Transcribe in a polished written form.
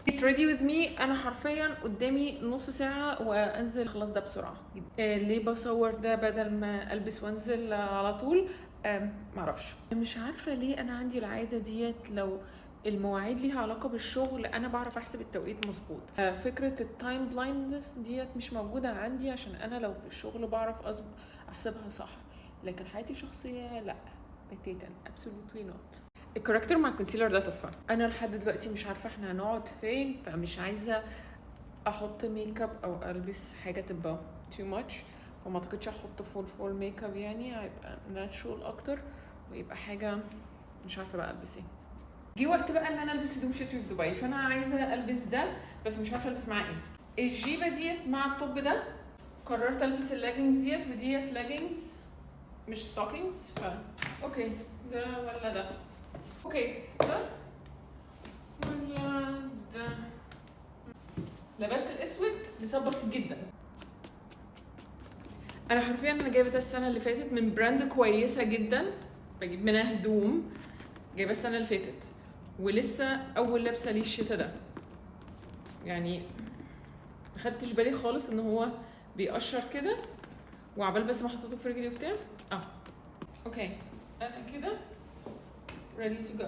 get ready with me. انا حرفيا قدامي نص ساعه وانزل خلاص ده بسرعه. ليه بصور ده بدل ما البس وانزل على طول؟ معرفش، مش عارفه ليه انا عندي العاده ديت. لو المواعيد ليها علاقه بالشغل انا بعرف احسب التوقيت مظبوط. فكره التايم بلايندنس ديت مش موجوده عندي، عشان انا لو في الشغل بعرف احسبها صح، لكن حياتي الشخصيه لا، بتاتا absolutely not. الكاركتر مع الكونسيلر ده تحفه. انا لحد دلوقتي مش عارفه احنا هنقعد فين، فمش عايزه احط ميك اب او البس حاجه تبقى too much، فما اعتقدش احط فول ميك اب، يعني هيبقى ناتشورال اكتر ويبقى حاجه مش عارفه بقى البس ايه. جه وقت بقى ان انا البس هدوم شتوي في دبي، فانا عايزه البس ده بس مش عارفه البس معاه ايه. الجيبه ديت مع التوب ده، قررت البس اللاجينجز ديت، وديت لاجينجز مش ستوكينجز، اوكي ده ولا ده؟ اوكي ده ولا ده؟ لباس الاسود لسبب بسيط جدا. انا حرفيا جايبه ده السنه اللي فاتت من براند كويسه جدا، بجيب منها هدوم، جايبه السنه اللي فاتت ولسه اول لابسه ليه الشتا ده. يعني مخدتش بالي خالص ان هو بيقشر كده، وعبال بس ما حطيته في رجلي وبتاع. اوكي انا كده ready to go.